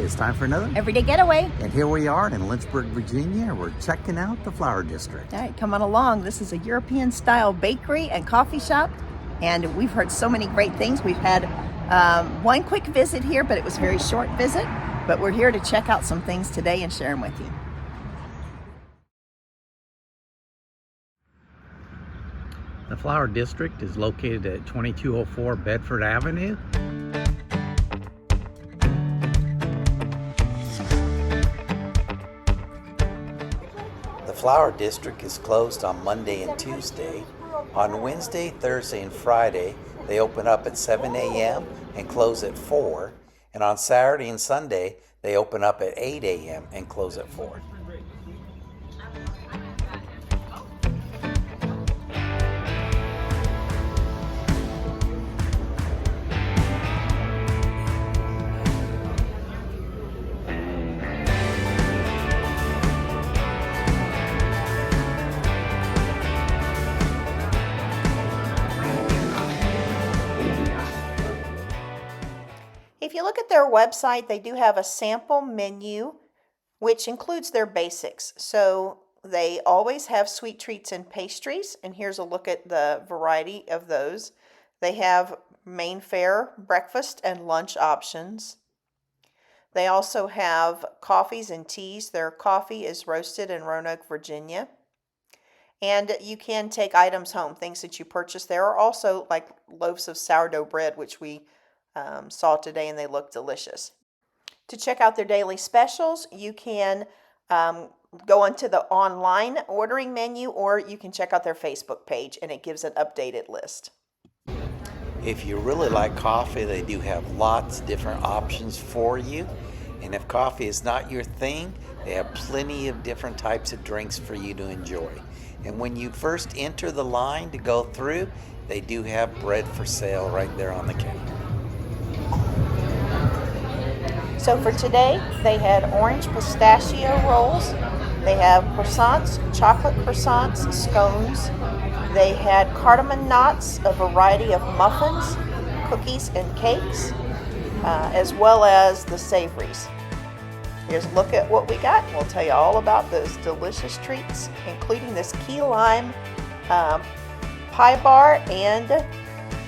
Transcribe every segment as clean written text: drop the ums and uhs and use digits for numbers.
It's time for another Everyday Getaway. And here we are in Lynchburg, Virginia. We're checking out the Flower District. All right, come on along. This is a European-style bakery and coffee shop, and we've heard so many great things. We've had one quick visit here, but it was a very short visit. But we're here to check out some things today and share them with you. The Flower District is located at 2204 Bedford Avenue. The Flower District is closed on Monday and Tuesday. On Wednesday, Thursday, and Friday, they open up at 7 a.m. and close at 4. And on Saturday and Sunday, they open up at 8 a.m. and close at 4. If you look at their website, they do have a sample menu, which includes their basics. So they always have sweet treats and pastries, and here's a look at the variety of those. They have main fare, breakfast, and lunch options. They also have coffees and teas. Their coffee is roasted in Roanoke, Virginia. And you can take items home, things that you purchase. There are also like loaves of sourdough bread, which we saw today, and they look delicious. To check out their daily specials, you can go onto the online ordering menu, or you can check out their Facebook page, and it gives an updated list. If you really like coffee, they do have lots of different options for you. And if coffee is not your thing, they have plenty of different types of drinks for you to enjoy. And when you first enter the line to go through, they do have bread for sale right there on the counter. So for today, they had orange pistachio rolls. They have croissants, chocolate croissants, scones. They had cardamom knots, a variety of muffins, cookies, and cakes, as well as the savories. Here's a look at what we got. We'll tell you all about those delicious treats, including this key lime pie bar and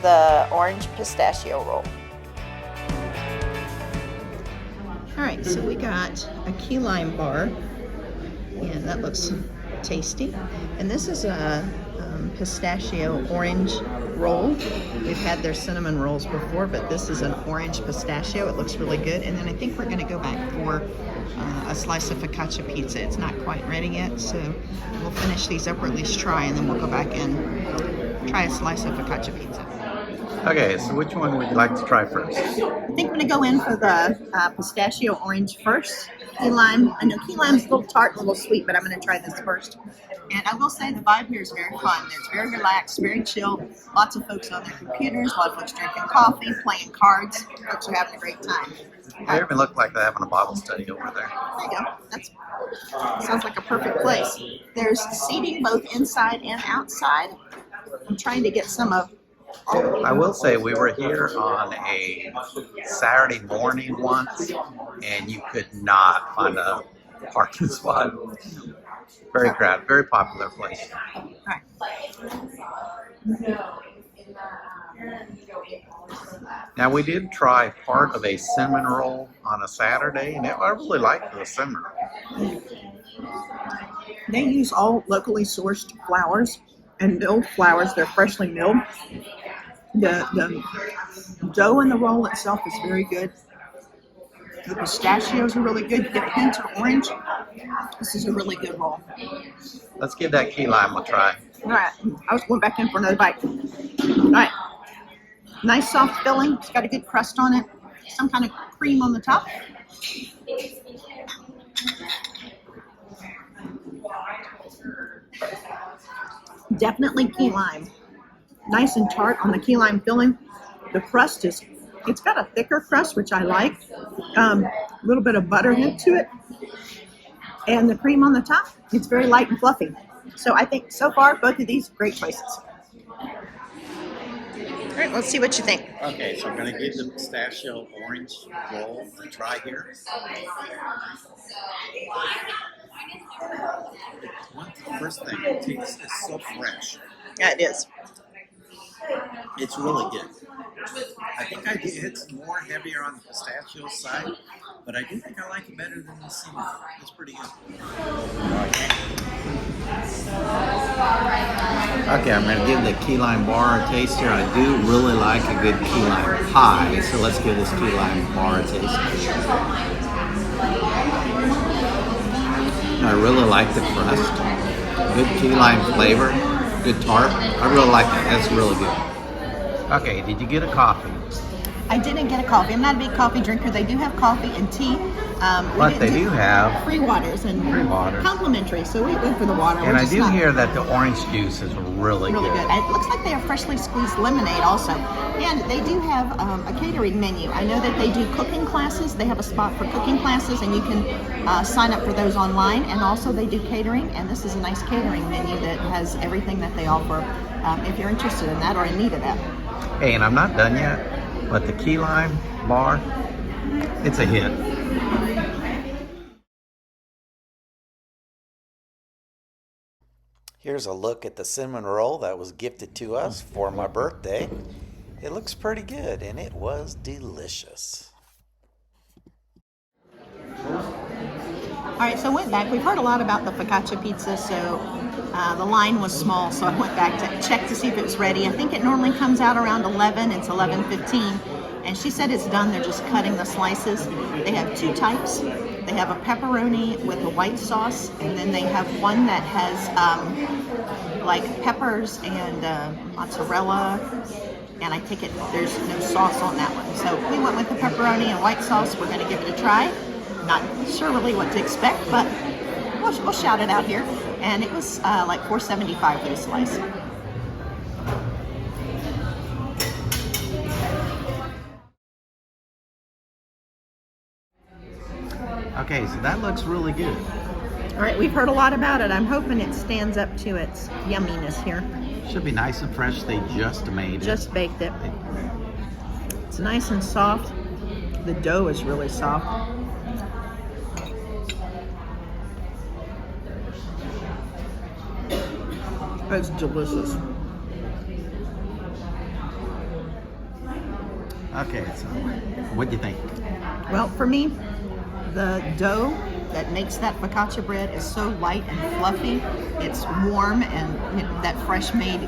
the orange pistachio roll. All right, so we got a key lime bar, and that looks tasty. And this is a pistachio orange roll. We've had their cinnamon rolls before, but this is an orange pistachio. It looks really good. And then I think we're going to go back for a slice of focaccia pizza. It's not quite ready yet, so we'll finish these up, or at least try, and then we'll go back and try a slice of focaccia pizza. Okay, so which one would you like to try first? I think I'm going to go in for the pistachio orange first. Key lime. I know key lime's a little tart and a little sweet, but I'm going to try this first. And I will say the vibe here is very fun. It's very relaxed, very chill. Lots of folks on their computers, a lot of folks drinking coffee, playing cards. Folks are having a great time. They even look like they're having a Bible study over there. There you go. That sounds like a perfect place. There's seating both inside and outside. I'm trying to get some of... I will say we were here on a Saturday morning once, and you could not find a parking spot. Very crowded, very popular place. All right. Now we did try part of a cinnamon roll on a Saturday, and I really liked the cinnamon roll. They use all locally sourced flowers and milled flowers. They're freshly milled. The dough in the roll itself is very good. The pistachios are really good. You get a hint of orange. This is a really good roll. Let's give that key lime a try. All right. I was going back in for another bite. All right. Nice soft filling. It's got a good crust on it. Some kind of cream on the top. Definitely key lime. Nice and tart on the key lime filling. The crust it's got a thicker crust, which I like. A little bit of butter hint to it. And the cream on the top, it's very light and fluffy. So I think so far, both of these, great choices. All right, let's see what you think. Okay, so I'm going to give the pistachio orange roll a try here. First thing, it tastes is so fresh. Yeah, it is. It's really good. I think it's more heavier on the pistachio side, but I do think I like it better than the cinnamon. It's pretty good. Okay, I'm going to give the key lime bar a taste here. I do really like a good key lime pie, so let's give this key lime bar a taste. I really like the crust. Good key lime flavor, good tart. I really like it. That's really good. Okay, did you get a coffee? I didn't get a coffee. I'm not a big coffee drinker. They do have coffee and tea. But they do have free waters and free waters. Complimentary. So we went for the water. And I do hear that the orange juice is really good. It looks like they have freshly squeezed lemonade also. And they do have a catering menu. I know that they do cooking classes. They have a spot for cooking classes, and you can sign up for those online. And also they do catering, and this is a nice catering menu that has everything that they offer if you're interested in that or in need of that. Hey, and I'm not done yet, but the key lime bar, it's a hit. Here's a look at the cinnamon roll that was gifted to us for my birthday. It looks pretty good, and it was delicious. All right, so I went back. We've heard a lot about the focaccia pizza, so the line was small, so I went back to check to see if it was ready. I think it normally comes out around 11. It's 11:15, and she said it's done. They're just cutting the slices. They have two types. They have a pepperoni with a white sauce, and then they have one that has like peppers and mozzarella, and I take it there's no sauce on that one. So we went with the pepperoni and white sauce. We're going to give it a try. Not sure really what to expect, but we'll shout it out here. And it was like $4.75 for the slice. Okay, so that looks really good. All right, we've heard a lot about it. I'm hoping it stands up to its yumminess here. Should be nice and fresh. They just made it. Just baked it. It's nice and soft. The dough is really soft. It's delicious. Okay, so what do you think? Well, for me, the dough that makes that focaccia bread is so light and fluffy. It's warm and that fresh made.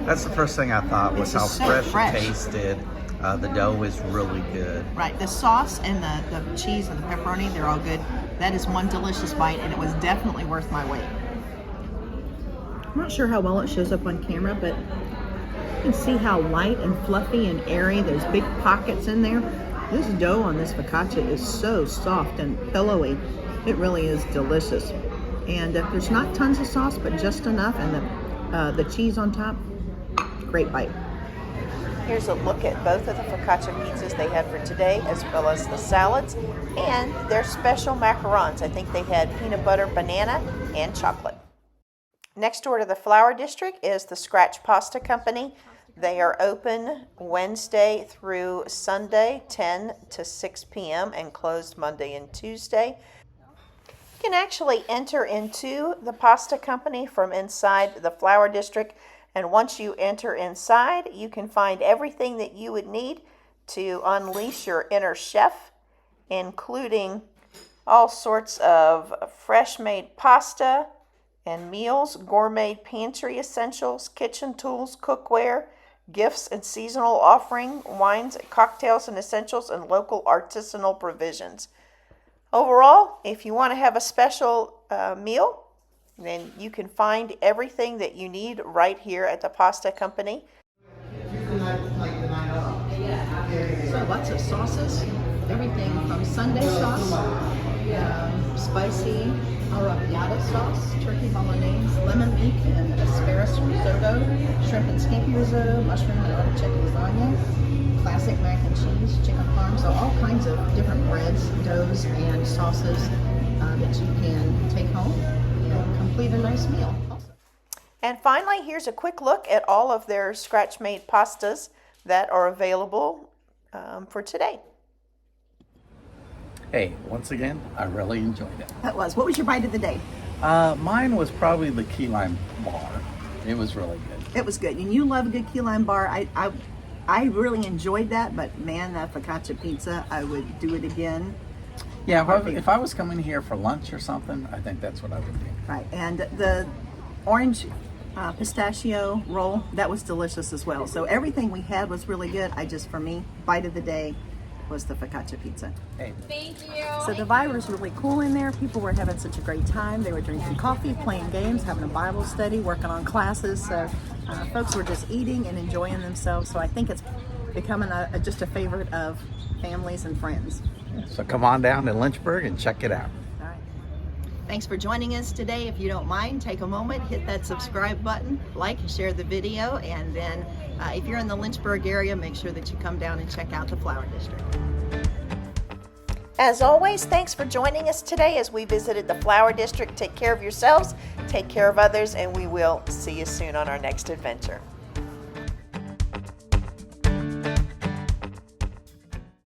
That's the first thing I thought was how so fresh it tasted. The dough is really good. Right, the sauce and the cheese and the pepperoni, they're all good. That is one delicious bite, and it was definitely worth my wait. I'm not sure how well it shows up on camera, but you can see how light and fluffy and airy, there's big pockets in there. This dough on this focaccia is so soft and pillowy. It really is delicious. And there's not tons of sauce, but just enough, and the cheese on top, great bite. Here's a look at both of the focaccia pizzas they had for today, as well as the salads and their special macarons. I think they had peanut butter, banana, and chocolate. Next door to the Flour District is the Scratch Pasta Company. They are open Wednesday through Sunday, 10 to 6 p.m. and closed Monday and Tuesday. You can actually enter into the pasta company from inside the Flour District, and once you enter inside, you can find everything that you would need to unleash your inner chef, including all sorts of fresh-made pasta and meals, gourmet pantry essentials, kitchen tools, cookware, gifts and seasonal offering, wines, cocktails and essentials, and local artisanal provisions. Overall, if you want to have a special meal, then you can find everything that you need right here at the Pasta Company. So lots of sauces, everything from Sunday sauce, spicy arrabbiata sauce, turkey bolognese, lemon leek and asparagus risotto, shrimp and scampi risotto, mushroom and artichoke lasagna, classic mac and cheese, chicken parm. So all kinds of different breads, doughs, and sauces that you can take home and complete a nice meal. And finally, here's a quick look at all of their scratch-made pastas that are available for today. Hey, once again, I really enjoyed it. That was. What was your bite of the day? Mine was probably the key lime bar. It was really good. It was good. And you love a good key lime bar. I really enjoyed that, but man, that focaccia pizza, I would do it again. Yeah, if I was coming here for lunch or something, I think that's what I would do. Right. And the orange pistachio roll, that was delicious as well. So everything we had was really good. For me, bite of the day was the focaccia pizza. Hey. Thank you. So the vibe was really cool in there. People were having such a great time. They were drinking coffee, playing games, having a Bible study, working on classes. So folks were just eating and enjoying themselves. So I think it's becoming just a favorite of families and friends. So come on down to Lynchburg and check it out. All right. Thanks for joining us today. If you don't mind, take a moment, hit that subscribe button, like, share the video, and then if you're in the Lynchburg area, make sure that you come down and check out the Flower District. As always, thanks for joining us today as we visited the Flower District. Take care of yourselves, take care of others, and we will see you soon on our next adventure.